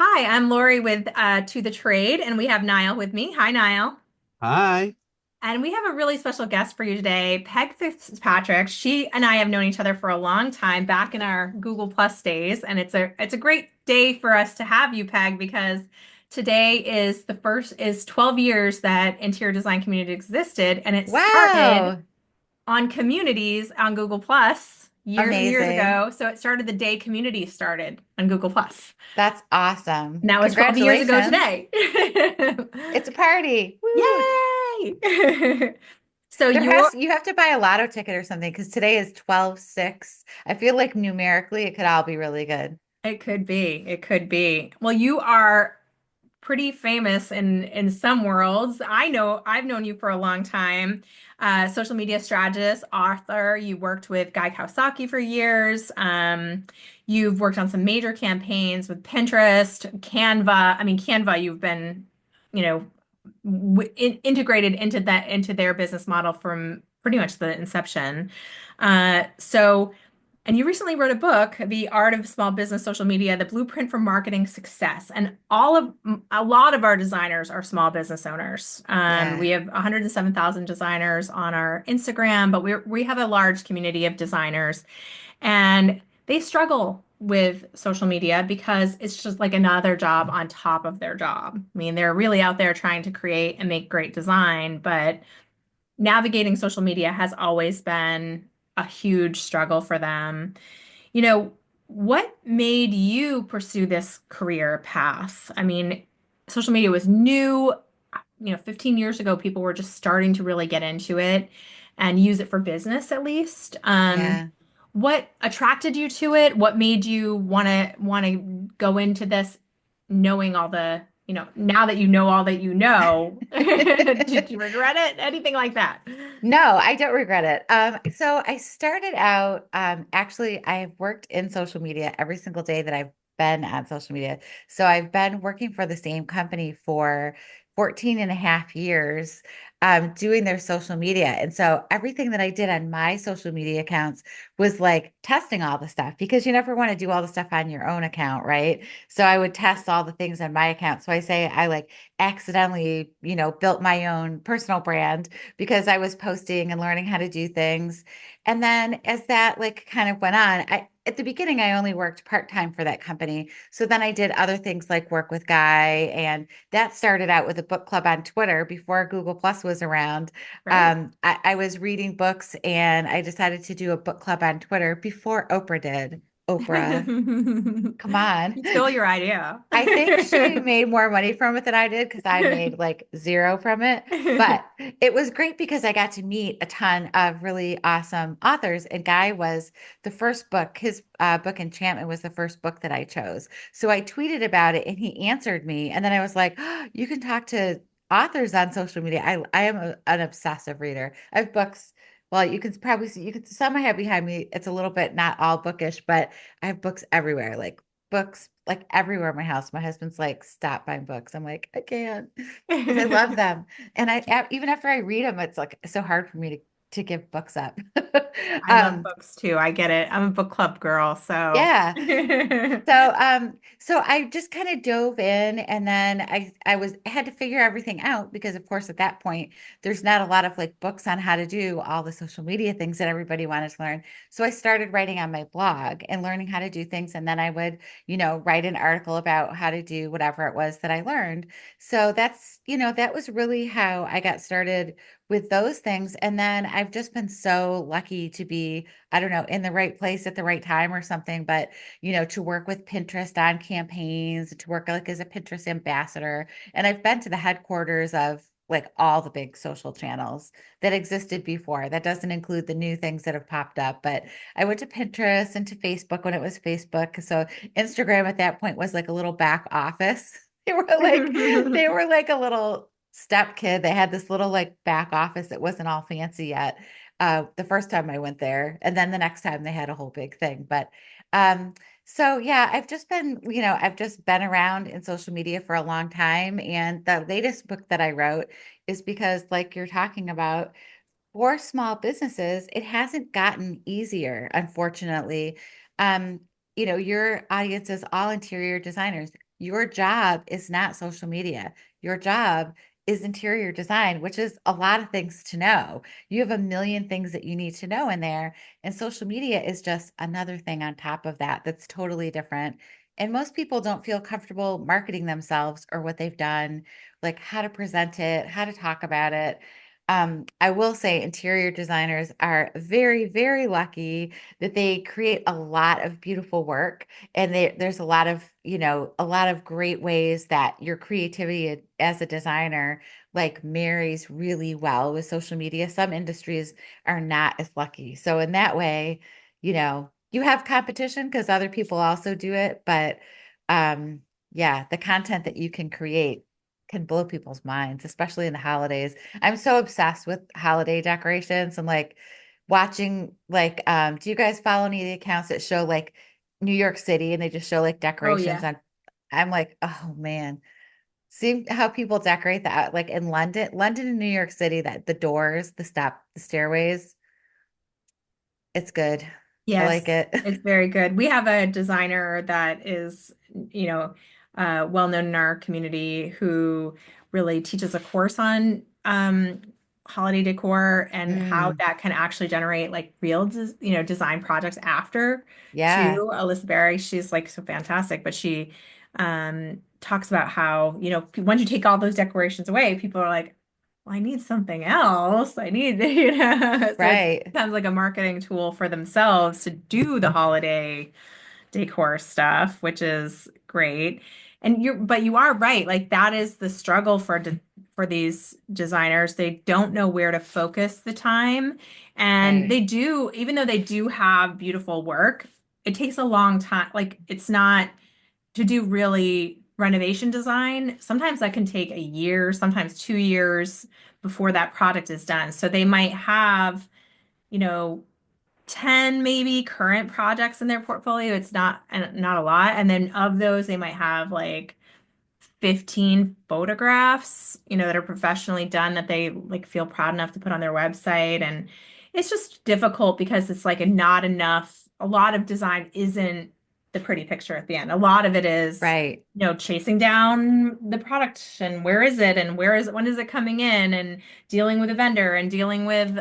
Hi, I'm Lori with To the Trade, and we have Niall with me. Hi, Niall. Hi. And we have a really special guest for you today, Peg Fitzpatrick. She and I have known each other for a long time, back in our Google Plus days, and it's a great day for us to have you, Peg, because today is 12 years that interior design community existed, and it started Wow. on communities on Google Plus years and years Amazing. ago. So it started the day community started on Google Plus. That's awesome. Now it's 12 years ago Congratulations. today. It's a party. Woo. Yay! So There you're, has you have to buy a lotto ticket or something because today is 12/6. I feel like numerically it could all be really good. it could be, it could be. Well, you are pretty famous in some worlds. I know I've known you for a long time. Social media strategist, author. You worked with Guy Kawasaki for years. You've worked on some major campaigns with Pinterest, Canva. I mean, Canva, you've been, you know, integrated into their business model from pretty much the inception. So. And you recently wrote a book, The Art of Small Business Social Media, The Blueprint for Marketing Success. And a lot of our designers are small business owners. Yeah. We have 107,000 designers on our Instagram, but we have a large community of designers, and they struggle with social media because it's just like another job on top of their job. I mean, they're really out there trying to create and make great design, but navigating social media has always been a huge struggle for them. You know, what made you pursue this career path? I mean, social media was new. 15 years ago, people were just starting to really get into it and use it for business at least. Yeah. What attracted you to it? What made you want to go into this knowing all the, now that you know all that you know, did you regret it? Anything like that? No, I don't regret it. So I started out, actually, I've worked in social media every single day that I've been on social media. So I've been working for the same company for 14 and a half years, doing their social media. And so everything that I did on my social media accounts was like testing all the stuff because you never want to do all the stuff on your own account, right? So I would test all the things on my account. So I say I like accidentally, built my own personal brand because I was posting and learning how to do things. And then as that like kind of went on, at the beginning I only worked part-time for that company. So then I did other things like work with Guy, and that started out with a book club on Twitter before Google Plus was around. Right. I was reading books and I decided to do a book club on Twitter before Oprah did. Oprah, come on. He stole your idea. I think she made more money from it than I did because I made like zero from it. But it was great because I got to meet a ton of really awesome authors. And Guy was the first book, his book Enchantment was the first book that I chose. So I tweeted about it and he answered me. And then I was like, oh, you can talk to authors on social media. I am an obsessive reader. I have books. Well, you can probably see, some I have behind me. It's a little bit not all bookish, but I have books everywhere, like books like everywhere in my house. My husband's like, stop buying books. I'm like, I can't because I love them. And even after I read them, it's like so hard for me to give books up. I love um, books too. I get it. I'm a book club girl, so. yeah. So I just kind of dove in, and then I had to figure everything out because of course at that point there's not a lot of like books on how to do all the social media things that everybody wanted to learn. So I started writing on my blog and learning how to do things, and then I would, write an article about how to do whatever it was that I learned. So that was really how I got started with those things. And then I've just been so lucky to be, I don't know, in the right place at the right time or something, but to work with Pinterest on campaigns, to work like as a Pinterest ambassador. And I've been to the headquarters of like all the big social channels that existed before. That doesn't include the new things that have popped up, but I went to Pinterest and to Facebook when it was Facebook. So Instagram at that point was like a little back office. They were like a little step kid. They had this little like back office that wasn't all fancy yet. The first time I went there, and then the next time they had a whole big thing. But so yeah, I've just been around in social media for a long time. And the latest book that I wrote is because, like you're talking about, for small businesses, it hasn't gotten easier, unfortunately. Um, your audience is all interior designers. your job is not social media. Your job is interior design, which is a lot of things to know. You have a million things that you need to know in there. And social media is just another thing on top of that that's totally different. And most people don't feel comfortable marketing themselves or what they've done, like how to present it, how to talk about it. I will say interior designers are very, very lucky that they create a lot of beautiful work, and there's a lot of, a lot of great ways that your creativity as a designer like marries really well with social media. Some industries are not as lucky. So in that way, you have competition because other people also do it, but yeah, the content that you can create can blow people's minds, especially in the holidays. I'm so obsessed with holiday decorations and like watching like do you guys follow any of the accounts that show like New York City and they just show like Oh decorations yeah. on. I'm like, oh man. See how people decorate that like in London and New York City, that the doors, the stairways, it's good. I like Yes, it. it's very good. We have a designer that is, you know, well known in our community who really teaches a course on holiday decor and how Mm, that can actually generate like real, design projects after yeah, too. Alyssa Berry, she's like so fantastic, but she talks about how, once you take all those decorations away, people are like, well, I need something else. I need, so it right. becomes like a marketing tool for themselves to do the holiday decor stuff, which is great. And but you are right. Like that is the struggle for these designers. They don't know where to focus the time. And Right. they do, even though they do have beautiful work, it takes a long time. Like it's not to do really renovation design. Sometimes that can take a year, sometimes 2 years before that product is done. So they might have, you know, 10 maybe current projects in their portfolio. It's not a lot. And then of those, they might have like 15 photographs, that are professionally done that they like feel proud enough to put on their website. And it's just difficult because it's like not enough. A lot of design isn't the pretty picture at the end. A lot of it is, Right. chasing down the product and where is it and where is it, when is it coming in and dealing with a vendor and dealing with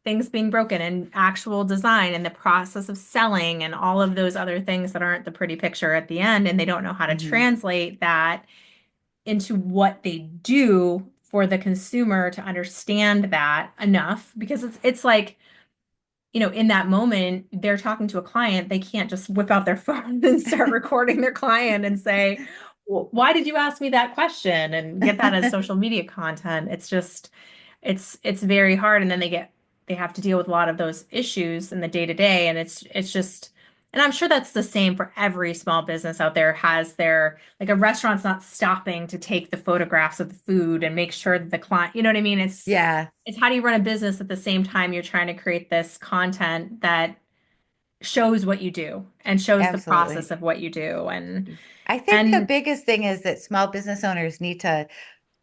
things being broken and actual design and the process of selling and all of those other things that aren't the pretty picture at the end. And they don't know how to Hmm. translate that into what they do for the consumer to understand that enough because it's like in that moment, they're talking to a client. They can't just whip out their phone and start recording their client and say, "Well, why did you ask me that question?" and get that as social media content. It's just, it's very hard. And then they have to deal with a lot of those issues in the day to day. And it's just, and I'm sure that's the same for every small business out there has their, like a restaurant's not stopping to take the photographs of the food and make sure that the client, you know what I mean? Yeah, It's how do you run a business at the same time you're trying to create this content that shows what you do and shows the process absolutely. of what you do I think the and biggest thing is that small business owners need to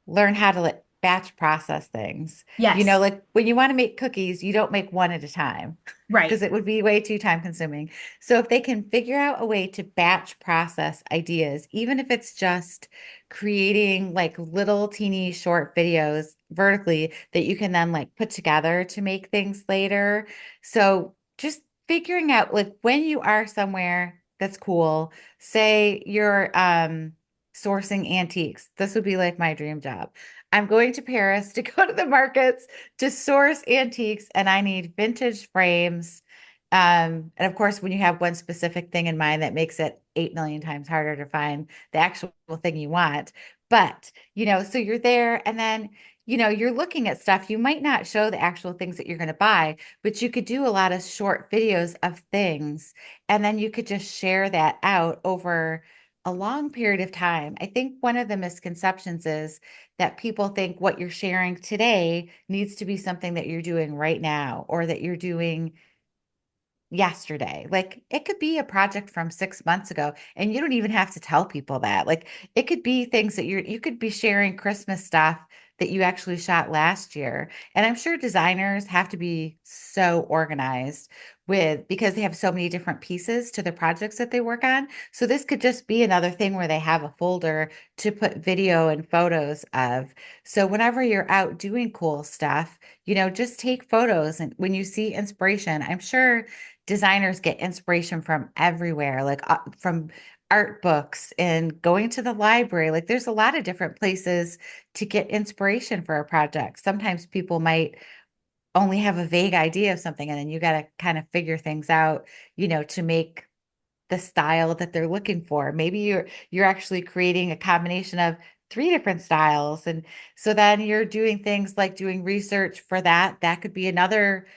learn how to like batch process things. yes, Like when you want to make cookies, you don't make one at a time because right. it would be way too time consuming. So if they can figure out a way to batch process ideas, even if it's just creating like little teeny short videos vertically that you can then like put together to make things later. So just figuring out like when you are somewhere that's cool, say you're sourcing antiques. This would be like my dream job. I'm going to Paris to go to the markets to source antiques, and I need vintage frames. And of course, when you have one specific thing in mind, that makes it 8 million times harder to find the actual thing you want. But, so you're there, and then, you're looking at stuff. You might not show the actual things that you're going to buy, but you could do a lot of short videos of things, and then you could just share that out over a long period of time. I think one of the misconceptions is that people think what you're sharing today needs to be something that you're doing right now or that you're doing yesterday. Like it could be a project from 6 months ago, and you don't even have to tell people that. Like it could be things that you could be sharing Christmas stuff that you actually shot last year. And I'm sure designers have to be so organized with because they have so many different pieces to the projects that they work on. So this could just be another thing where they have a folder to put video and photos of. So whenever you're out doing cool stuff, just take photos. And when you see inspiration, I'm sure designers get inspiration from everywhere, like from art books and going to the library. Like there's a lot of different places to get inspiration for a project. Sometimes people might only have a vague idea of something, and then you got to kind of figure things out, to make the style that they're looking for. Maybe you're actually creating a combination of three different styles. And so then you're doing things like doing research for that. That could be another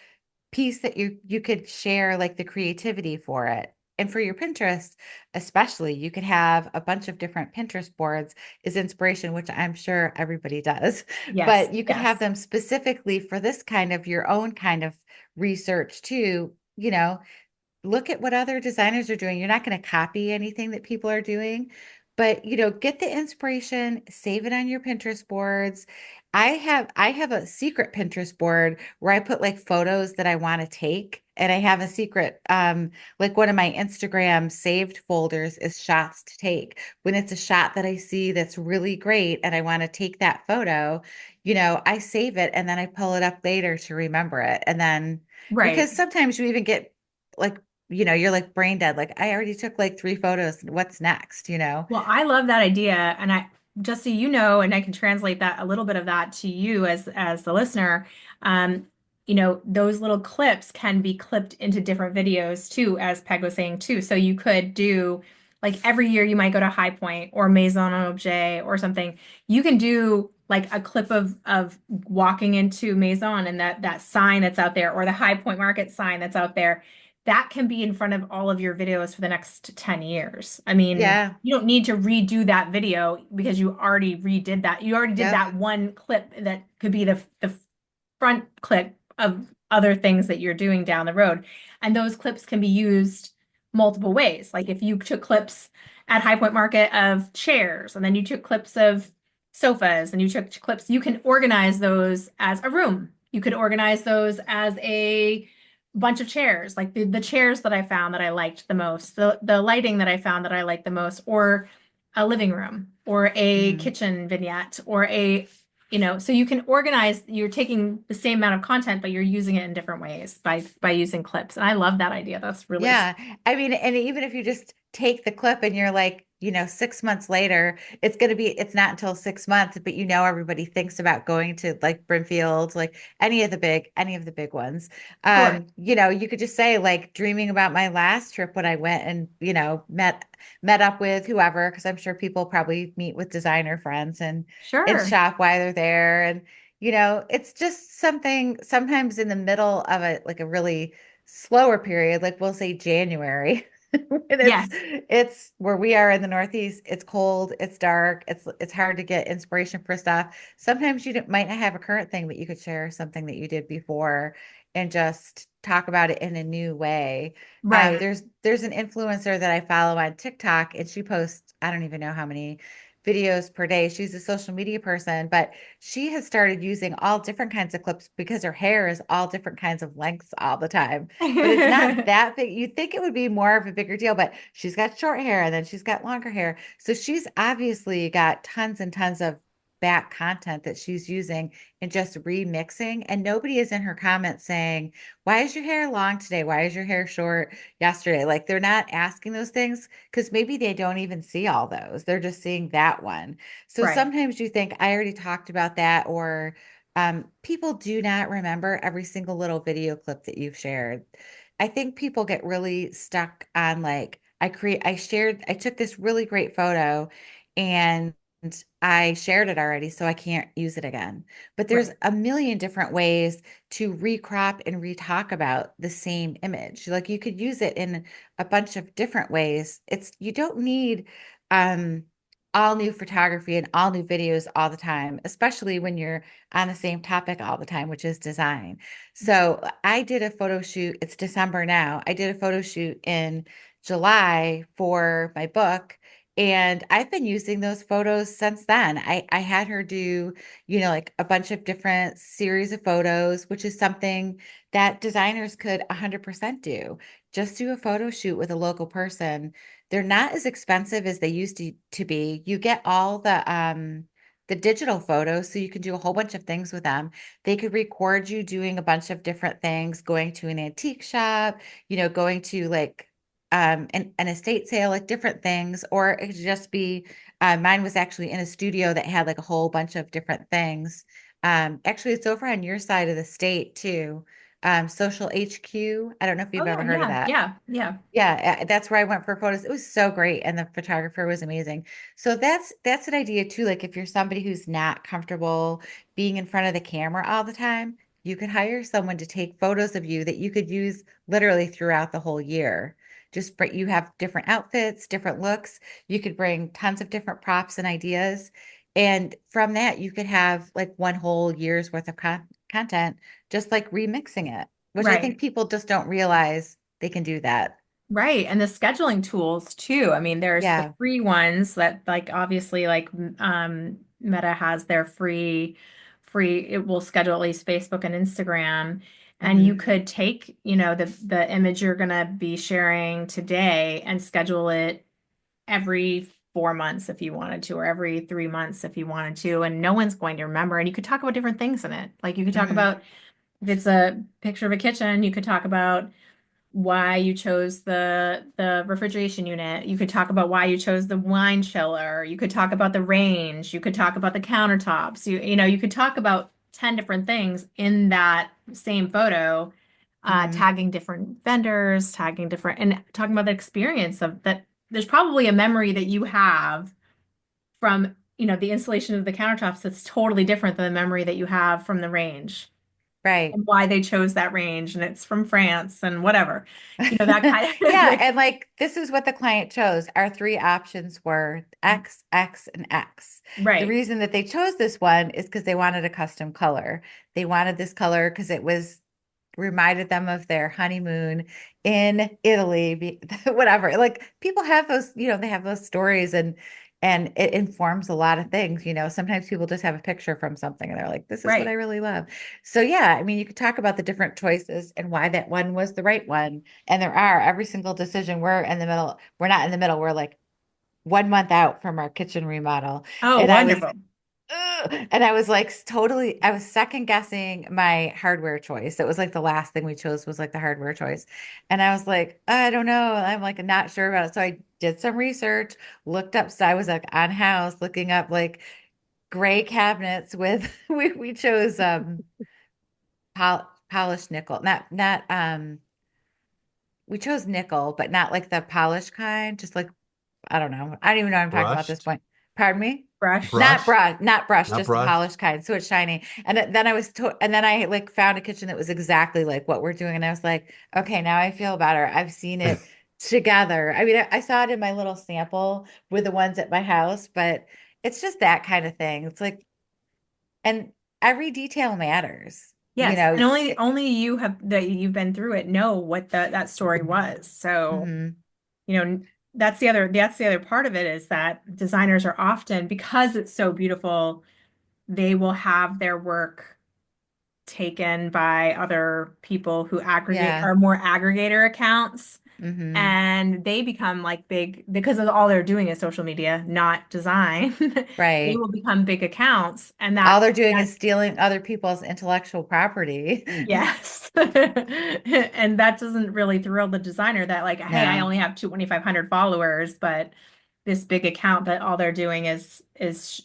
piece that you could share, like the creativity for it. And for your Pinterest, especially, you could have a bunch of different Pinterest boards as inspiration, which I'm sure everybody does. Yes, But you could have yes. them specifically for this kind of your own kind of research too, look at what other designers are doing. You're not going to copy anything that people are doing, but get the inspiration, save it on your Pinterest boards. I have a secret Pinterest board where I put like photos that I want to take. And I have a secret, like one of my Instagram saved folders is shots to take. When it's a shot that I see that's really great and I want to take that photo, I save it and then I pull it up later to remember it. And then because Right. sometimes you even get like you're like brain dead. Like I already took like three photos. What's next? Well, I love that idea, and I just so you know, and I can translate that a little bit of that to you as the listener. Um, those little clips can be clipped into different videos too, as Peg was saying too. So you could do like every year you might go to High Point or Maison Objet or something. You can do like a clip of walking into Maison and that sign that's out there, or the High Point Market sign that's out there. That can be in front of all of your videos for the next 10 years. I mean, Yeah. you don't need to redo that video because you already redid that. You already did Yep. that one clip that could be the front clip of other things that you're doing down the road. And those clips can be used multiple ways. Like if you took clips at High Point Market of chairs, and then you took clips of sofas, and you took clips, you can organize those as a room. You could organize those as a bunch of chairs, like the chairs that I found that I liked the most, the lighting that I found that I liked the most, or a living room, or a Mhm. kitchen vignette, or so you can organize, you're taking the same amount of content, but you're using it in different ways by using clips. And I love that idea. That's really Yeah. I mean, and even if you just take the clip and you're like, 6 months later, it's not until 6 months, but everybody thinks about going to like Brimfield, like any of the big ones. sure. You could just say like dreaming about my last trip when I went and, met up with whoever, because I'm sure people probably meet with designer friends and Sure. shop while they're there. And, it's just something sometimes in the middle of a really slower period, like we'll say January, when it's Yes. it's where we are in the Northeast, it's cold, it's dark, it's hard to get inspiration for stuff. Sometimes might not have a current thing, but you could share something that you did before and just talk about it in a new way. Right. There's an influencer that I follow on TikTok, and she posts, I don't even know how many videos per day. She's a social media person, but she has started using all different kinds of clips because her hair is all different kinds of lengths all the time. But it's not that big. You'd think it would be more of a bigger deal, but she's got short hair and then she's got longer hair. So she's obviously got tons and tons of back content that she's using and just remixing. And nobody is in her comments saying, why is your hair long today? Why is your hair short yesterday? Like they're not asking those things because maybe they don't even see all those. They're just seeing that one. So Right. sometimes you think, I already talked about that, or people do not remember every single little video clip that you've shared. I think people get really stuck on like, I took this really great photo and I shared it already, so I can't use it again. But there's Right. a million different ways to recrop and retalk about the same image. Like you could use it in a bunch of different ways. You don't need um all new photography and all new videos all the time, especially when you're on the same topic all the time, which is design. So I did a photo shoot. It's December now. I did a photo shoot in July for my book. And I've been using those photos since then. I had her do, like a bunch of different series of photos, which is something that designers could 100% do. Just do a photo shoot with a local person. They're not as expensive as they used to be. You get all the digital photos, so you can do a whole bunch of things with them. They could record you doing a bunch of different things, going to an antique shop, going to like an estate sale, like different things, or it could just be mine was actually in a studio that had like a whole bunch of different things. Actually, it's over on your side of the state too. Social HQ. I don't know if Oh you've yeah, ever heard of yeah, that. yeah, yeah. Yeah, that's where I went for photos. It was so great, and the photographer was amazing. So that's an idea too. Like if you're somebody who's not comfortable being in front of the camera all the time, you could hire someone to take photos of you that you could use literally throughout the whole year. Just you have different outfits, different looks. You could bring tons of different props and ideas, and from that you could have like one whole year's worth of content, just like remixing it, which I think Right. people just don't realize they can do that. Right. And the scheduling tools too. I mean, there's the Yeah. free ones that like obviously like Meta has their free it will schedule at least Facebook and Instagram. And you Hmm. could take, the image you're gonna be sharing today and schedule it every 4 months if you wanted to, or every 3 months if you wanted to, and no one's going to remember. And you could talk about different things in it. Like you could talk Hmm. about if it's a picture of a kitchen, you could talk about why you chose the refrigeration unit. You could talk about why you chose the wine chiller. You could talk about the range. You could talk about the countertops. You could talk about 10 different things in that same photo, Hmm. tagging different vendors, tagging different and talking about the experience of that. There's probably a memory that you have from, the installation of the countertops that's totally different than the memory that you have from the range Right. and why they chose that range and it's from France and whatever. That kind of Yeah, like and like this is what the client chose. Our three options were X, X, and X. The right. reason that they chose this one is because they wanted a custom color. They wanted this color because it was reminded them of their honeymoon in Italy, whatever. Like people have those, they have those stories and it informs a lot of things, Sometimes people just have a picture from something and they're like, this is what I Right. really love. So yeah, I mean, you could talk about the different choices and why that one was the right one. And there are every single decision. We're in the middle. We're not in the middle. We're like 1 month out from our kitchen remodel. Oh, And I was wonderful. and I was like totally, I was second guessing my hardware choice. It was like the last thing we chose was like the hardware choice. And I was like, I don't know. I'm like not sure about it. So I did some research, looked up. So I was like on house looking up like gray cabinets with we chose polished nickel. Not we chose nickel, but not like the polished kind, just like I don't know. I don't even know what I'm talking about at this Brushed, point. Pardon me? Brushed. brushed, Not brushed, not just the brushed. polished kind. So it's shiny. And then and then I like found a kitchen that was exactly like what we're doing. And I was like, okay, now I feel better. I've seen it together. I mean, I saw it in my little sample with the ones at my house, but it's just that kind of thing. It's like, and every detail matters, Yes. And only It, only you have that you've been through it know what that story was. So, hmm. you know, that's the other part of it is that designers are often, because it's so beautiful, they will have their work taken by other people who aggregate Yeah. are more aggregator accounts. Hmm. And they become like big because of all they're doing is social media, not design. They Right. will become big accounts, and All that they're doing that is stealing other people's intellectual property. yes, and that doesn't really thrill the designer. That like, hey, I No. only have 2,500 followers, but this big account that all they're doing is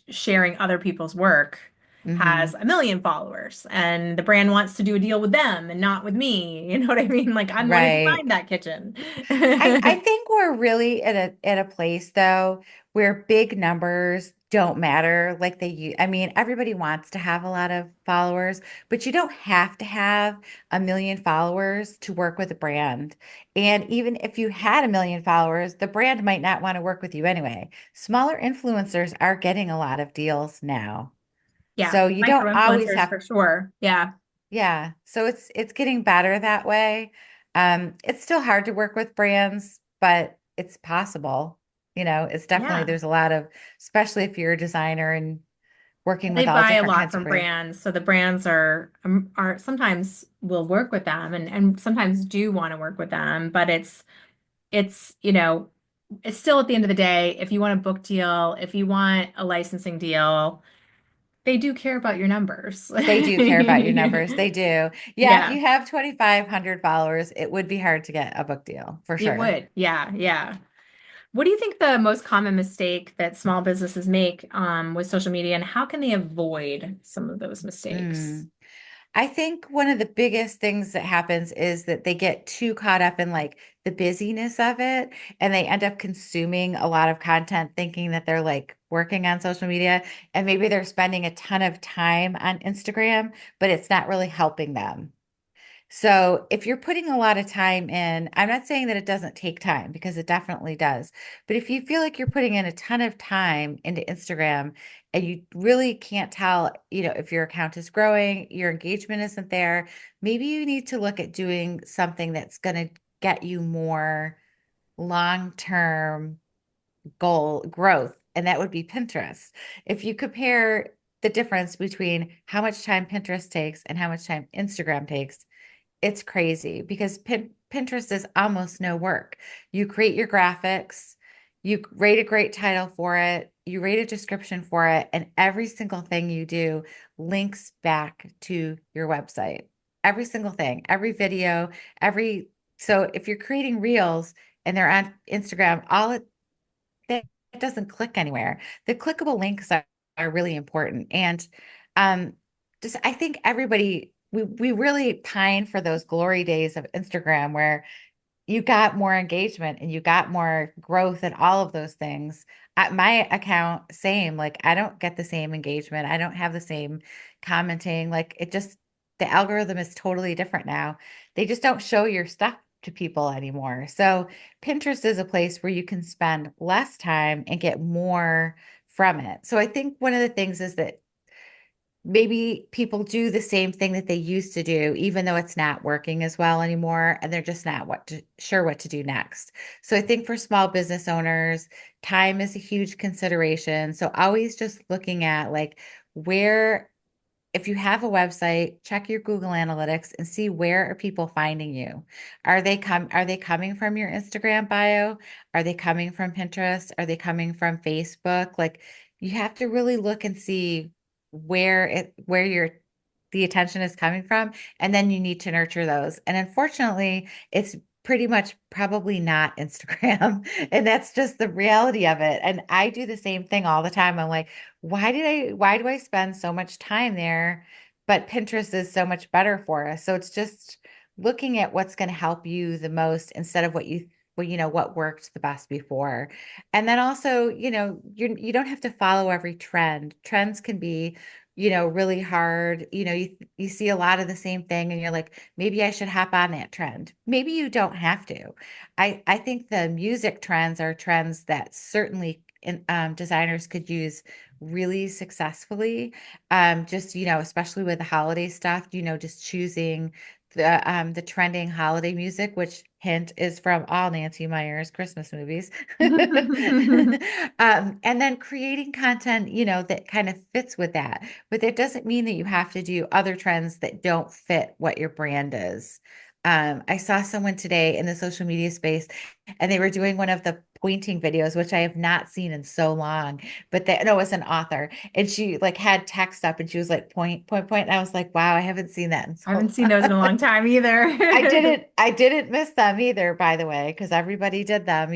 sharing other people's work has Hmm. 1 million followers, and the brand wants to do a deal with them and not with me. You know what I mean? Like I'm going to Right. design that kitchen. I think we're really at a place though where big numbers don't matter like I mean, everybody wants to have a lot of followers, but you don't have to have 1 million followers to work with a brand. And even if you had 1 million followers, the brand might not want to work with you anyway. Smaller influencers are getting a lot of deals now. Yeah, So you don't micro always influencers have. for sure. Yeah. Yeah, so it's getting better that way. It's still hard to work with brands, but it's possible. It's definitely, Yeah. there's a lot of, especially if you're a designer and working They with all buy a different lot kinds of from brands. brands, so the brands are sometimes will work with them and sometimes do want to work with them, but it's it's still at the end of the day, if you want a book deal, if you want a licensing deal, they do care about your numbers. They do care about your numbers. They do. Yeah, if Yeah, you have 2,500 followers, it would be hard to get a book deal for it sure. would. Yeah, yeah. What do you think the most common mistake that small businesses make with social media, and how can they avoid some of those mistakes? Mm. I think one of the biggest things that happens is that they get too caught up in like the busyness of it and they end up consuming a lot of content thinking that they're like working on social media and maybe they're spending a ton of time on Instagram, but it's not really helping them. So if you're putting a lot of time in, I'm not saying that it doesn't take time because it definitely does. But if you feel like you're putting in a ton of time into Instagram and you really can't tell, if your account is growing, your engagement isn't there, maybe you need to look at doing something that's going to get you more long-term goal growth, and that would be Pinterest. If you compare the difference between how much time Pinterest takes and how much time Instagram takes, it's crazy because Pinterest is almost no work. You create your graphics, you rate a great title for it, you rate a description for it, and every single thing you do links back to your website. Every single thing, every video, every so if you're creating reels and they're on Instagram, all that doesn't click anywhere. The clickable links are really important. And um, just I think everybody we really pine for those glory days of Instagram where you got more engagement and you got more growth and all of those things. At my account, same. Like I don't get the same engagement. I don't have the same commenting. Like it just the algorithm is totally different now. They just don't show your stuff to people anymore. So Pinterest is a place where you can spend less time and get more from it. So I think one of the things is that maybe people do the same thing that they used to do, even though it's not working as well anymore, and they're just not sure what to do next. So I think for small business owners, time is a huge consideration. So always just looking at like where, if you have a website, check your Google Analytics and see where are people finding you. Are they coming from your Instagram bio? Are they coming from Pinterest? Are they coming from Facebook? Like you have to really look and see where your the attention is coming from, and then you need to nurture those. And unfortunately, it's pretty much probably not Instagram. And that's just the reality of it. And I do the same thing all the time. I'm like, why do I spend so much time there? But Pinterest is so much better for us. So it's just looking at what's going to help you the most instead of what worked the best before. And then also, you don't have to follow every trend. Trends can be, really hard. You see a lot of the same thing and you're like, maybe I should hop on that trend. Maybe you don't have to. I think the music trends are trends that certainly designers could use really successfully. Just, especially with the holiday stuff, just choosing the trending holiday music, which hint is from all Nancy Meyer's Christmas movies. And then creating content, that kind of fits with that. But that doesn't mean that you have to do other trends that don't fit what your brand is. I saw someone today in the social media space and they were doing one of the pointing videos, which I have not seen in so long, but that no, it was an author. And she like had text up and she was like point, point, point. And I was like, wow, I haven't seen that in I so haven't seen long. those in a long time I either. didn't I didn't miss them either, by the way, because everybody did them,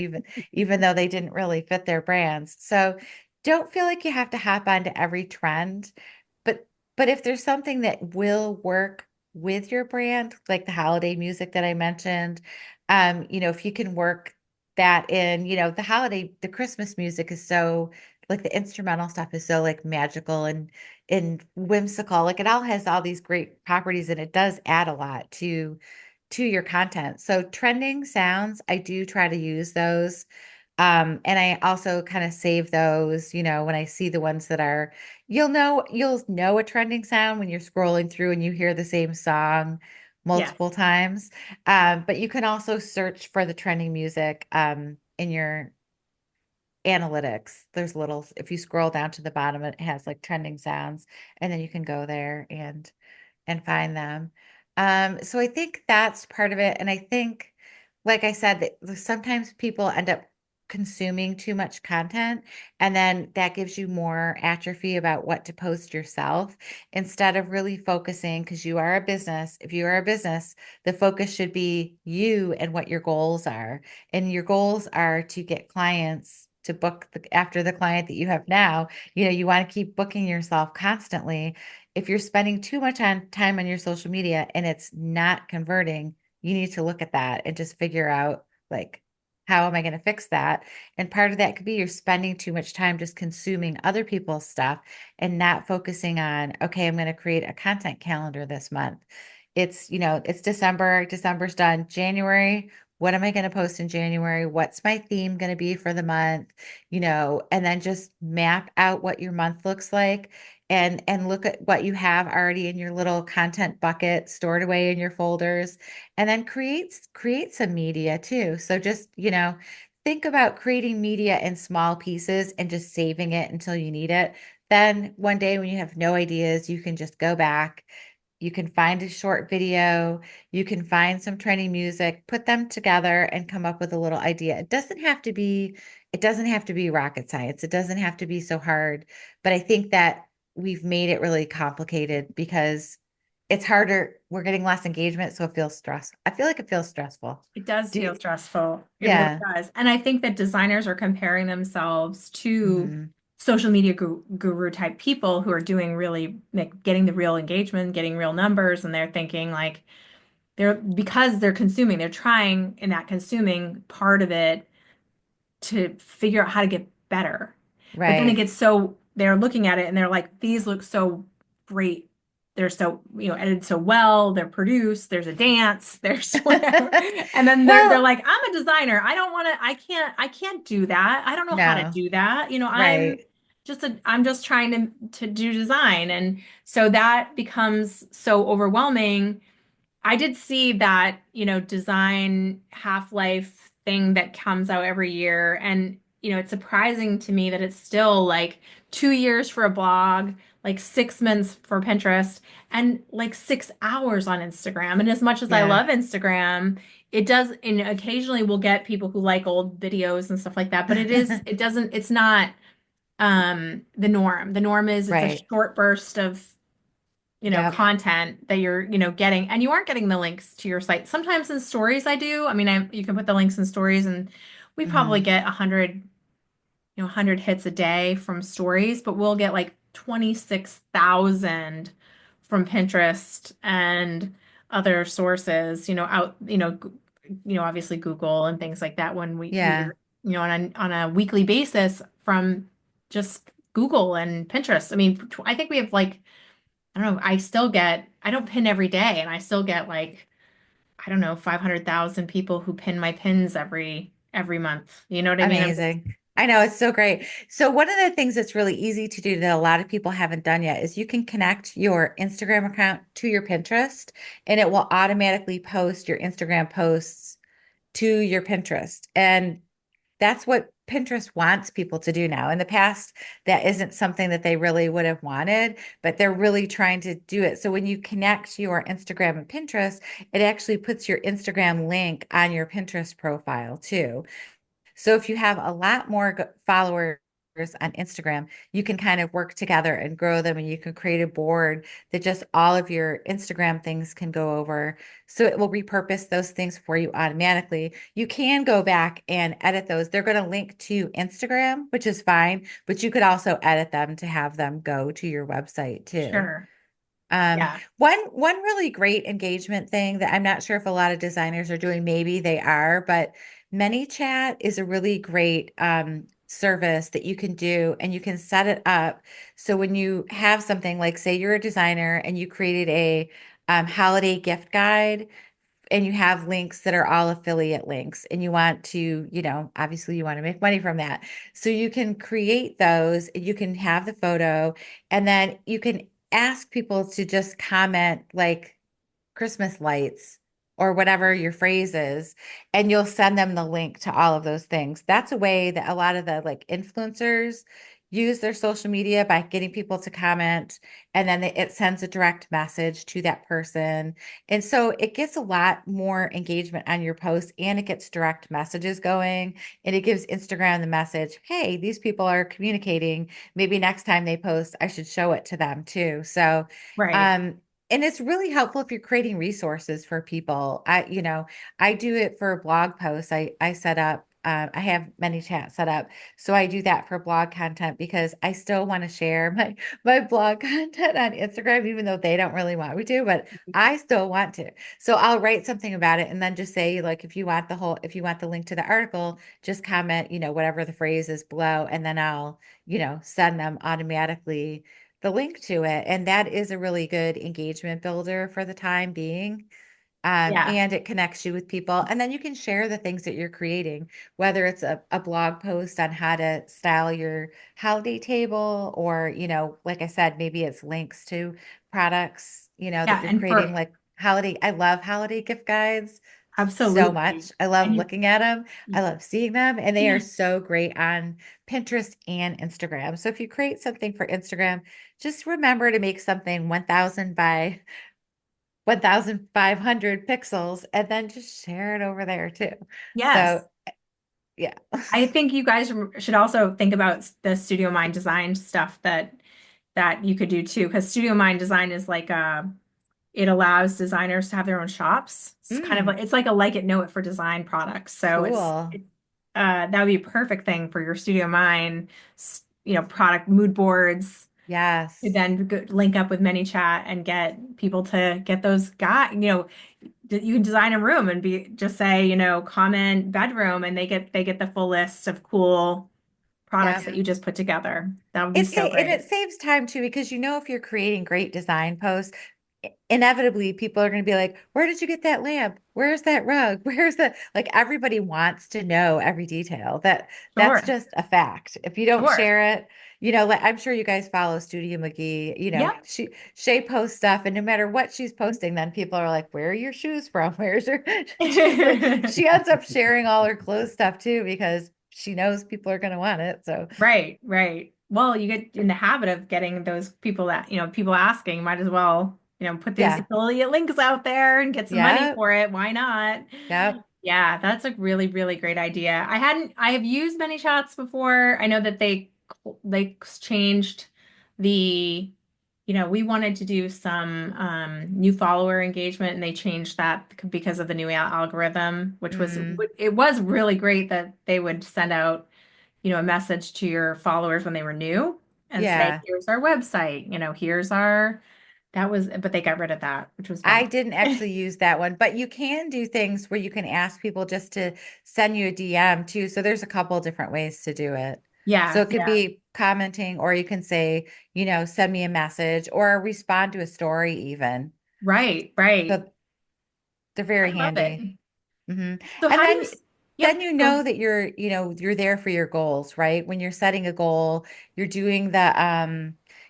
even though they didn't really fit their brands. So don't feel like you have to hop onto every trend, but if there's something that will work with your brand, like the holiday music that I mentioned, if you can work that in, the Christmas music is so like the instrumental stuff is so like magical and whimsical. Like it all has all these great properties and it does add a lot to your content. So trending sounds, I do try to use those. And I also kind of save those, when I see the ones that are, you'll know a trending sound when you're scrolling through and you hear the same song Yes. multiple times. But you can also search for the trending music in your analytics. There's little, if you scroll down to the bottom, it has like trending sounds, and then you can go there and find them. So I think that's part of it. And I think, like I said, that sometimes people end up consuming too much content, and then that gives you more atrophy about what to post yourself instead of really focusing, because you are a business. If you are a business, the focus should be you and what your goals are. And your goals are to get clients to book after the client that you have now. You want to keep booking yourself constantly. If you're spending too much time on your social media and it's not converting, you need to look at that and just figure out, like, how am I going to fix that? And part of that could be you're spending too much time just consuming other people's stuff and not focusing on, okay, I'm going to create a content calendar this month. It's December, December's done. January, what am I going to post in January? What's my theme going to be for the month? And then just map out what your month looks like, and look at what you have already in your little content bucket stored away in your folders, and then create some media too. So just, think about creating media in small pieces and just saving it until you need it. Then one day when you have no ideas, you can just go back. You can find a short video, you can find some trending music, put them together and come up with a little idea. It doesn't have to be rocket science. It doesn't have to be so hard. But I think that we've made it really complicated because it's harder. We're getting less engagement, so it feels stress. I feel like it feels stressful. It does Do feel stressful. It really Yeah. does. And I think that designers are comparing themselves to Hmm. social media guru type people who are doing really like getting the real engagement, getting real numbers, and they're thinking like because they're consuming, they're trying in that consuming part of it to figure out how to get better. But then it Right. gets so they're looking at it and they're like, these look so great. They're so, edited so well, they're produced, there's a dance, there's whatever. And then they're Well, like, I'm a designer. I don't want to, I can't do that. I don't know how to no. do that. Right. I'm just trying to do design. And so that becomes so overwhelming. I did see that, design Half-Life thing that comes out every year. And, it's surprising to me that it's still like 2 years for a blog, like 6 months for Pinterest, and like 6 hours on Instagram. And as much as I Yeah. love Instagram, it does, and occasionally we'll get people who like old videos and stuff like that, but it's not the norm. The norm is it's a Right. short burst of Yep. content that you're, getting, and you aren't getting the links to your site. Sometimes in stories I do. I mean, you can put the links in stories and we probably Hmm. get 100 hits a day from stories, but we'll get like 26,000 from Pinterest and other sources, obviously Google and things like that when Yeah. we're, on a weekly basis from just Google and Pinterest. I mean, I think we have like I don't know. I don't pin every day and I still get like, I don't know, 500,000 people who pin my pins every month. You know what I mean? Amazing. I know it's so great. So one of the things that's really easy to do that a lot of people haven't done yet is you can connect your Instagram account to your Pinterest, and it will automatically post your Instagram posts to your Pinterest. And that's what Pinterest wants people to do now. In the past, that isn't something that they really would have wanted, but they're really trying to do it. So when you connect your Instagram and Pinterest, it actually puts your Instagram link on your Pinterest profile too. So if you have a lot more followers on Instagram, you can kind of work together and grow them, and you can create a board that just all of your Instagram things can go over. So it will repurpose those things for you automatically. You can go back and edit those. They're going to link to Instagram, which is fine, but you could also edit them to have them go to your website too. Sure. Um, Yeah. one really great engagement thing that I'm not sure if a lot of designers are doing, maybe they are, but ManyChat is a really great service that you can do, and you can set it up so when you have something, like say you're a designer and you created a holiday gift guide, and you have links that are all affiliate links, and you want to, obviously you want to make money from that. So you can create those, you can have the photo, and then you can ask people to just comment like Christmas lights or whatever your phrase is, and you'll send them the link to all of those things. That's a way that a lot of the like influencers use their social media by getting people to comment, and then it sends a direct message to that person. And so it gets a lot more engagement on your post, and it gets direct messages going, and it gives Instagram the message, hey, these people are communicating. Maybe next time they post, I should show it to them too. So, Right. um, and it's really helpful if you're creating resources for people. I do it for blog posts. I set up, I have many chats set up. So I do that for blog content because I still want to share my blog content on Instagram, even though they don't really want me to, but I still want to. So I'll write something about it and then just say, like, if you want the link to the article, just comment, whatever the phrase is below, and then I'll, send them automatically the link to it. And that is a really good engagement builder for the time being. Yeah. And it connects you with people. And then you can share the things that you're creating, whether it's a blog post on how to style your holiday table, or, like I said, maybe it's links to products, that Yeah. you're And creating, for like holiday. I love holiday gift guides so absolutely. much. I love And looking at them. I you, love seeing them, and they are yeah. so great on Pinterest and Instagram. So if you create something for Instagram, just remember to make something 1000 by 1500 pixels and then just share it over there too. So, Yes. yeah. I think you guys should also think about the Studio Mind design stuff that you could do too, because Studio Mind design is like it allows designers to have their own shops. It's kind of Mm, like it's like a like it know it for design products. So cool. that would be a perfect thing for your Studio Mind, product mood boards. To Yes. then link up with ManyChat and get people to get those you can design a room and be just say, comment bedroom, and they get the full list of cool products Yep. that you just put together. That would be so And it great. saves time too, because if you're creating great design posts, inevitably people are going to be like, where did you get that lamp? Where's that rug? Where's that? Like, everybody wants to know every detail. That's Sure. just a fact. If you don't Sure. share it, like, I'm sure you guys follow Studio McGee. Yep. Shay posts stuff, and no matter what she's posting, then people are like, where are your shoes from? Where's your she's like, she ends up sharing all her clothes stuff too, because she knows people are going to want it. So Right, right. Well, you get in the habit of getting those people that, people asking, might as well, put these yeah. affiliate links out there and get some money Yep. for it. Why not? Yep. Yeah, that's a really, really great idea. I have used ManyChats before. I know that they changed the, we wanted to do some new follower engagement, and they changed that because of the new algorithm, which was Mm, it was really great that they would send out a message to your followers when they were new and say, yeah. here's our website, but they got rid of that, which was I bummer. didn't actually use that one, but you can do things where you can ask people just to send you a DM too. So there's a couple different ways to do it. So Yeah, it could yeah. be commenting, or you can say, send me a message or respond to a story even. Right, right. So they're very I love it. handy. hmm So And how do you, then yep, go ahead. that you're there for your goals, right? When you're setting a goal, you're doing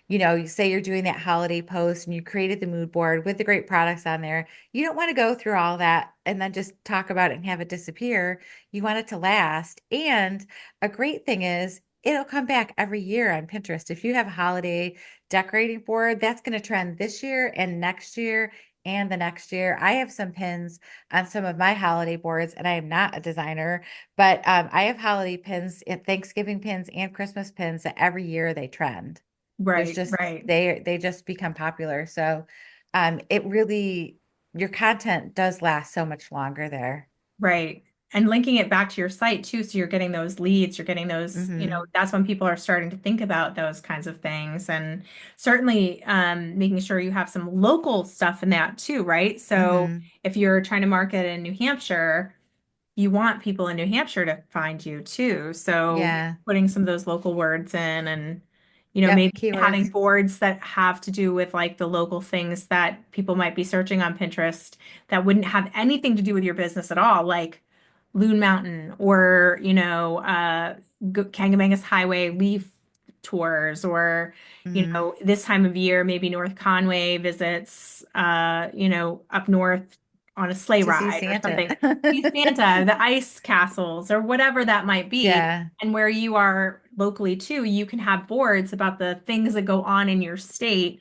you say you're doing that holiday post and you created the mood board with the great products on there. You don't want to go through all that and then just talk about it and have it disappear. You want it to last. And a great thing is it'll come back every year on Pinterest. If you have a holiday decorating board, that's going to trend this year and next year and the next year. I have some pins on some of my holiday boards, and I am not a designer, but I have holiday pins and Thanksgiving pins and Christmas pins that every year they trend. There's Right, just right. they just become popular. So it really, your content does last so much longer there. Right. And linking it back to your site too, so you're getting those leads, you're getting those, hmm that's when people are starting to think about those kinds of things. And certainly making sure you have some local stuff in that too, right? So hmm if you're trying to market in New Hampshire, you want people in New Hampshire to find you too. So Yeah. putting some of those local words in, and Yep. maybe having Keywords. boards that have to do with like the local things that people might be searching on Pinterest that wouldn't have anything to do with your business at all, like Loon Mountain or, Kangamangas Highway leaf tours, or, hmm this time of year, maybe North Conway visits, up north. on a sleigh To see ride or Santa. something. See Santa, the ice castles, or whatever that might be. Yeah. And where you are locally too, you can have boards about the things that go on in your state.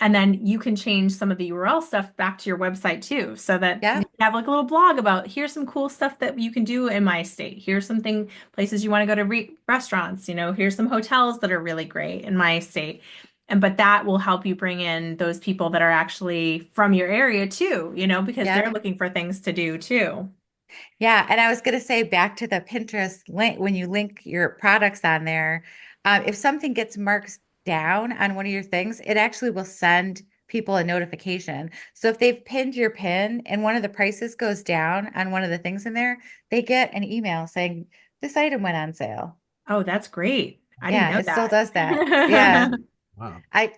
And then you can change some of the URL stuff back to your website too, so that you Yep. can have like a little blog about here's some cool stuff that you can do in my state. Here's something places you want to go to restaurants, here's some hotels that are really great in my state. And but that will help you bring in those people that are actually from your area too, because they're Yep. looking for things to do too. Yeah, and I was going to say back to the Pinterest link, when you link your products on there, if something gets marked down on one of your things, it actually will send people a notification. So if they've pinned your pin and one of the prices goes down on one of the things in there, they get an email saying this item went on sale. Oh, that's great. I didn't Yeah, know it still that. does that. Yeah. Wow. Like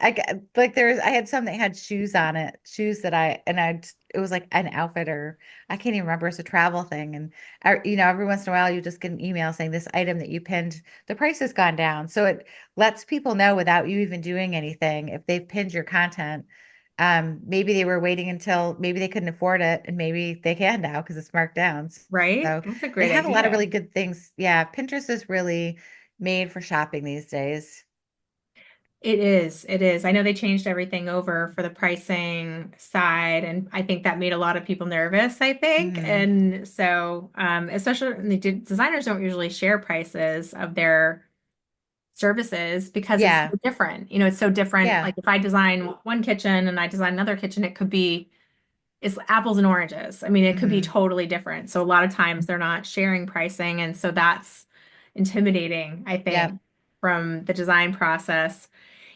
I had some that had shoes on it, shoes that it was like an outfit, or I can't even remember. It's a travel thing. And every once in a while you just get an email saying this item that you pinned, the price has gone down. So it lets people know without you even doing anything if they've pinned your content. Maybe they were waiting until maybe they couldn't afford it and maybe they can now because it's marked down. Right? So That's a they great have a lot of idea. really good things. Yeah, Pinterest is really made for shopping these days. It is. It is. I know they changed everything over for the pricing side, and I think that made a lot of people nervous, I think. Hmm. And so, especially designers don't usually share prices of their services because it's Yeah. so different. It's so different. Yeah. Like if I design one kitchen and I design another kitchen, it's apples and oranges. I mean, it could be Hmm. totally different. So a lot of times they're not sharing pricing, and so that's intimidating, I Yep. think, from the design process.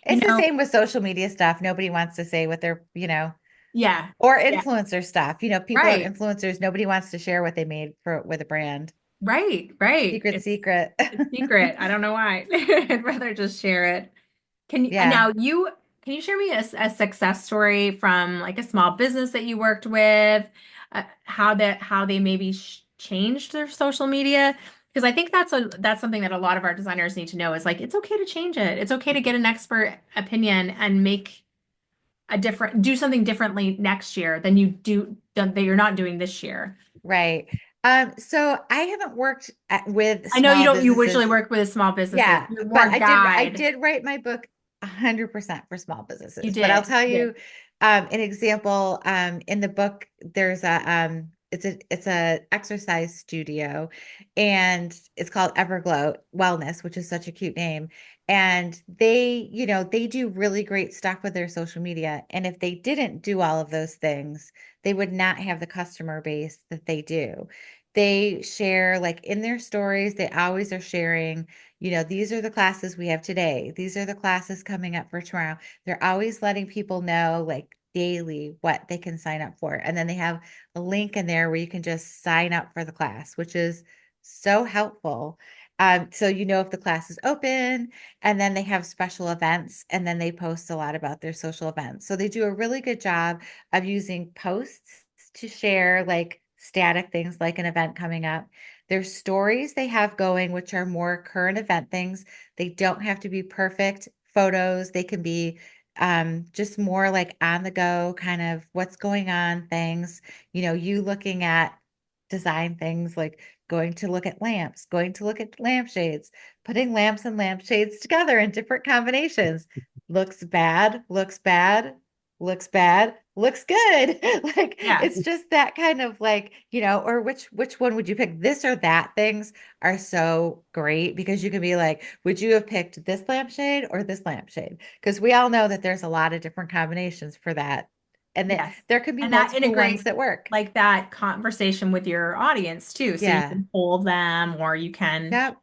You It's the know, same with social media stuff. Nobody wants to say what they're, yeah, or yeah, influencer stuff. People are right, influencers. Nobody wants to share what they made for with a brand. right, right. Secret, It's secret. it's secret. I don't know why. I'd rather just share it. Can you Yeah. now you can you share me a success story from like a small business that you worked with, how they maybe changed their social media? Because I think that's something that a lot of our designers need to know is like it's okay to change it. It's okay to get an expert opinion and do something differently next year than that you're not doing this year. Right. So I haven't worked with I know you small don't you usually businesses. work with small businesses. Yeah, You're but more I guide. did write my book 100% for small You businesses. But I'll did. tell You did. you an example. In the book, there's it's a exercise studio, and it's called Everglow Wellness, which is such a cute name. And they do really great stuff with their social media. And if they didn't do all of those things, they would not have the customer base that they do. They share like in their stories, they always are sharing, these are the classes we have today. These are the classes coming up for tomorrow. They're always letting people know like daily what they can sign up for. And then they have a link in there where you can just sign up for the class, which is so helpful. So if the class is open, and then they have special events, and then they post a lot about their social events. So they do a really good job of using posts to share like static things like an event coming up. There's stories they have going, which are more current event things. They don't have to be perfect photos. They can be just more like on the go, kind of what's going on things. You looking at design things like going to look at lamps, going to look at lampshades, putting lamps and lampshades together in different combinations. Looks bad, looks bad, looks bad, looks good. Like Yeah. it's just that kind of like, or which one would you pick? This or that things are so great because you can be like, would you have picked this lampshade or this lampshade? Because we all know that there's a lot of different combinations for that. And that Yes. there can be And that multiple ones integrates that work. like that conversation with your audience too. So you Yeah. can poll them or you can, Yep.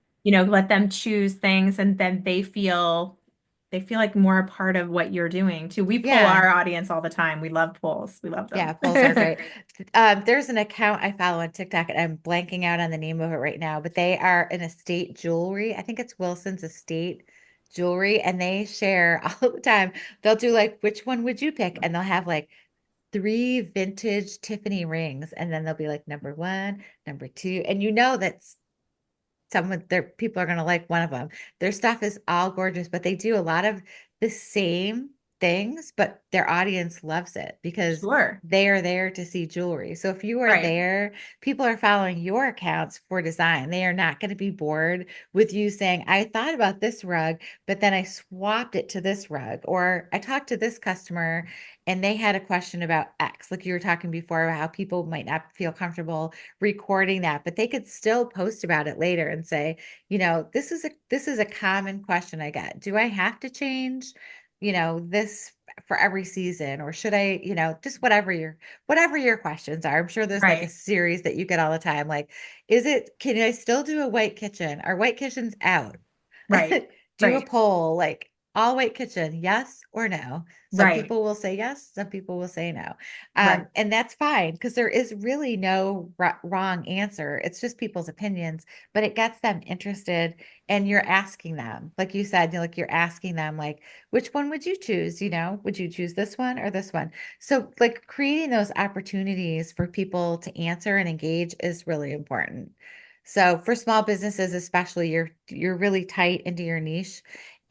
let them choose things and then they feel like more a part of what you're doing too. We poll Yeah. our audience all the time. We love polls. We love Yeah, them. polls are great. There's an account I follow on TikTok, and I'm blanking out on the name of it right now, but they are an estate jewelry. I think it's Wilson's Estate Jewelry, and they share all the time. They'll do like, which one would you pick? And they'll have like three vintage Tiffany rings, and then they'll be like number one, number two, and that's their people are going to like one of them. Their stuff is all gorgeous, but they do a lot of the same things, but their audience loves it because Sure. they are there to see jewelry. So if you are Right. there, people are following your accounts for design. They are not going to be bored with you saying, I thought about this rug, but then I swapped it to this rug. Or I talked to this customer and they had a question about X, like you were talking before about how people might not feel comfortable recording that, but they could still post about it later and say, this is a common question I get. Do I have to change, this for every season, or should I, just whatever your questions are. I'm sure there's like a Right. series that you get all the time. Like, can I still do a white kitchen? Are white kitchens out? Right. Do a Right. poll like all white kitchen, yes or no. Some Right. people will say yes, some people will say no. Right. And that's fine because there is really no wrong answer. It's just people's opinions, but it gets them interested. And you're asking them, like you said, like you're asking them, like, which one would you choose? Would you choose this one or this one? So, like, creating those opportunities for people to answer and engage is really important. So, for small businesses, especially, you're really tight into your niche,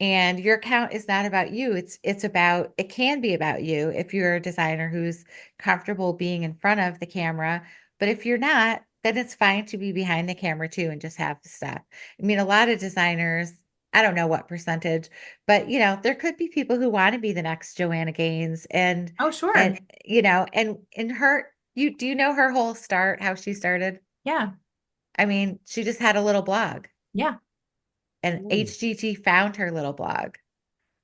and your account is not about you. It can be about you if you're a designer who's comfortable being in front of the camera. But if you're not, then it's fine to be behind the camera too and just have the stuff. I mean, a lot of designers, I don't know what percentage, but there could be people who want to be the next Joanna Gaines Oh, sure. and in her, do you know her whole start, how she started? Yeah. I mean, she just had a little blog Yeah. and HGT found her little blog.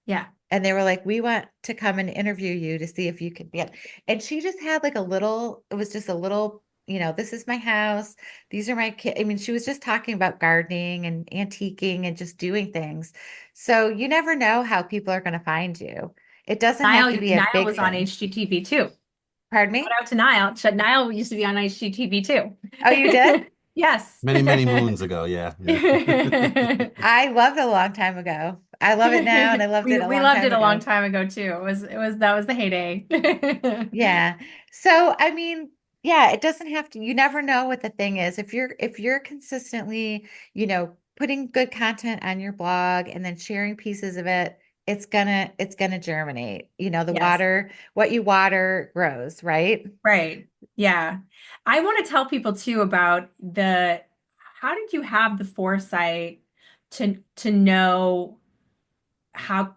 Yeah. And they were like, we want to come and interview you to see if you could be. And she just had like it was just a little, this is my house. These are my kids. I mean, she was just talking about gardening and antiquing and just doing things. So you never know how people are going to find you. It doesn't have to be a Niall big was on thing. HGTV too. Pardon Shout me? out to Niall. Niall used to be on HGTV too. Oh, you did? Yes. Many, many moons ago. Yeah, yeah. I loved it a long time ago. I love it now, and I loved it a We long loved time it a long ago. time ago too. It was that was the heyday. Yeah. So, I mean, yeah, it doesn't have to, you never know what the thing is. If you're consistently, putting good content on your blog and then sharing pieces of it, it's gonna germinate. Yes. What you water grows, right? Right. Yeah. I want to tell people too about how did you have the foresight to know how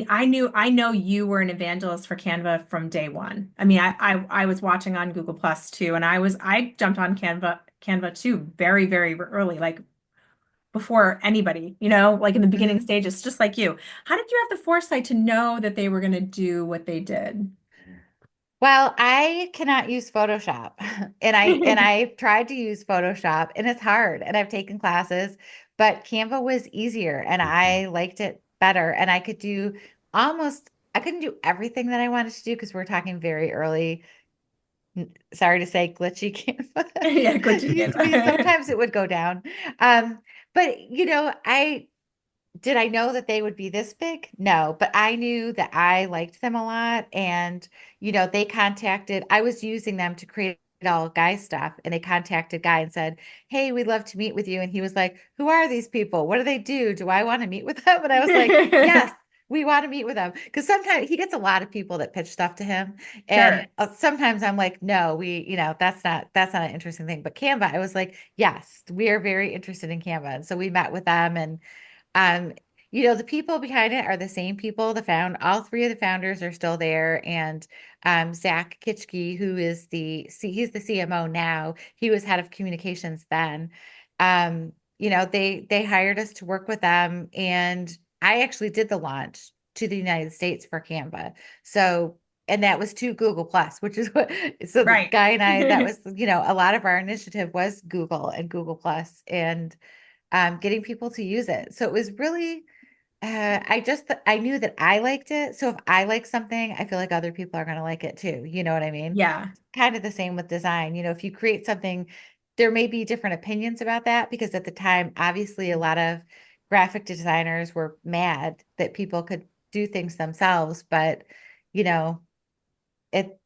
I know you were an evangelist for Canva from day one. I mean, I was watching on Google Plus too, and I jumped on Canva too very, very early, like before anybody, like in the beginning Mhm. stages, just like you. How did you have the foresight to know that they were going to do what they did? Well, I cannot use Photoshop. And I tried to use Photoshop and it's hard and I've taken classes, but Canva was easier and I liked it better and I couldn't do everything that I wanted to do because we're talking very early, sorry to say glitchy Canva. Yeah, glitchy Used to be Canva. sometimes it would go down. But I did I know that they would be this big? No, but I knew that I liked them a lot. And, I was using them to create all Guy stuff. And they contacted Guy and said, Hey, we'd love to meet with you. And he was like, Who are these people? What do they do? Do I want to meet with them? And I was like, Yes, we want to meet with them. Because sometimes he gets a lot of people that pitch stuff to him. And Sure. sometimes I'm like, no, that's not an interesting thing. But Canva, I was like, yes, we are very interested in Canva. And so we met with them and um, the people behind it are the same people. All three of the founders are still there. And Zach Kitschke, he's the CMO now. He was head of communications then. They hired us to work with them, and I actually did the launch to the United States for Canva. So, and that was to Google Plus, which is so the Right. guy and I, that was, a lot of our initiative was Google and Google Plus and getting people to use it. So it was really, I knew that I liked it. So if I like something, I feel like other people are going to like it too. You know what I mean? Yeah. Kind of the same with design. If you create something, there may be different opinions about that because at the time, obviously, a lot of graphic designers were mad that people could do things themselves, but you know, it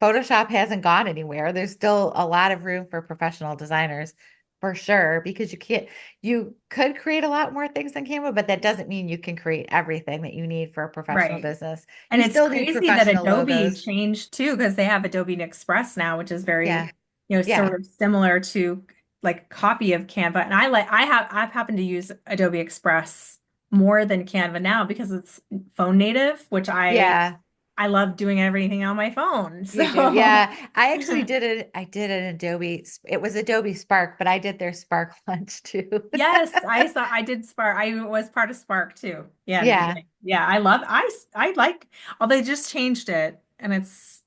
Photoshop hasn't gone anywhere. There's still a lot of room for professional designers. for sure, because you could create a lot more things than Canva, but that doesn't mean you can create everything that you need for a professional Right. business. And You it's still need crazy that professional Adobe logos. changed too, because they have Adobe Express now, which is very, Yeah. sort Yeah. of similar to like copy of Canva. And I've happened to use Adobe Express more than Canva now because it's phone native, which Yeah. I love doing everything on my phone. You do. So Yeah. I actually did it. I did an Adobe. It was Adobe Spark, but I did their Spark lunch too. yes, I did Spark. I was part of Spark too. Yeah, in the Yeah. beginning. Yeah, I like, although they just changed it and it's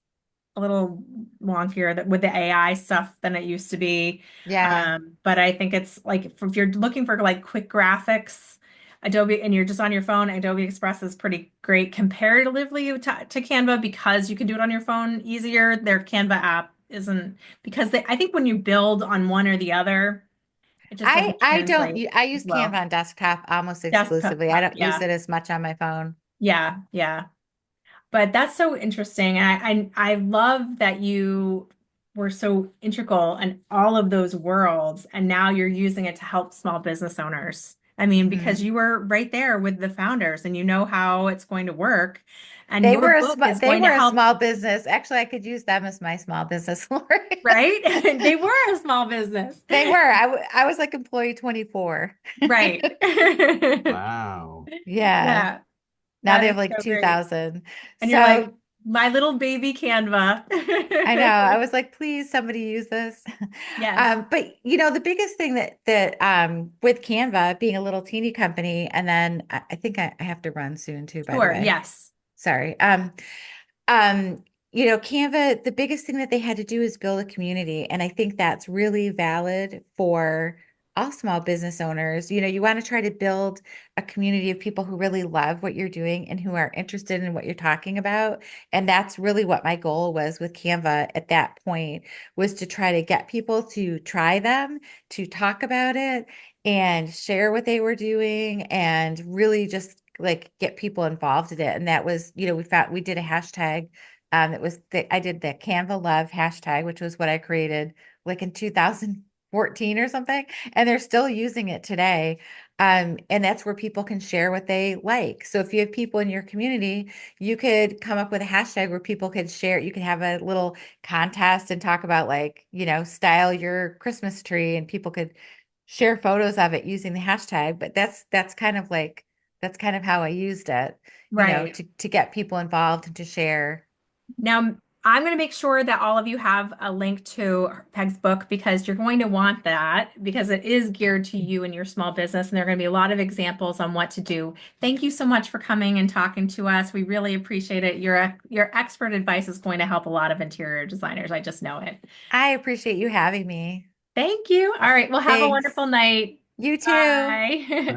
a little wonkier that with the AI stuff than it used to be. Yeah. But I think it's like if you're looking for like quick graphics, Adobe, and you're just on your phone, Adobe Express is pretty great comparatively to Canva because you can do it on your phone easier. Their Canva app isn't because I think when you build on one or the other, it just doesn't I don't translate I as use Canva well. on desktop almost Desktop, exclusively. I don't use yeah, it as much on my phone. yeah, yeah. But that's so interesting. And I love that you were so integral in all of those worlds, and now you're using it to help small business owners. I mean, because Mhm. you were right there with the founders and you know how it's going to work. And your book is They going to were a help, small business. Actually, I could use them as my small business, Lori. right? They were a small business. They were. I was like employee 24. Right. Wow. Yeah. Yeah, Now that they is have like so great. 2,000. And you're like, So my little baby Canva. I know. I was like, please, somebody use this. Yes, But the biggest thing that with Canva being a little teeny company, and then I think I have to run soon too, by the sure. way. Yes. Sorry. Canva, the biggest thing that they had to do is build a community. And I think that's really valid for all small business owners. You want to try to build a community of people who really love what you're doing and who are interested in what you're talking about. And that's really what my goal was with Canva at that point, was to try to get people to try them, to talk about it and share what they were doing and really just like get people involved in it. And that was, we did a hashtag. I did the Canva Love hashtag, which was what I created like in 2014 or something, and they're still using it today. And that's where people can share what they like. So if you have people in your community, you could come up with a hashtag where people could share. You could have a little contest and talk about like, style your Christmas tree, and people could share photos of it using the hashtag. But that's kind of how I used it, Right. to get people involved and to share. Now, I'm going to make sure that all of you have a link to Peg's book because you're going to want that because it is geared to you and your small business, and there are going to be a lot of examples on what to do. Thank you so much for coming and talking to us. We really appreciate it. Your expert advice is going to help a lot of interior designers. I just know it. I appreciate you having me. Thank you. All right. Well, have a Thanks. wonderful night. You too. Bye. Bye.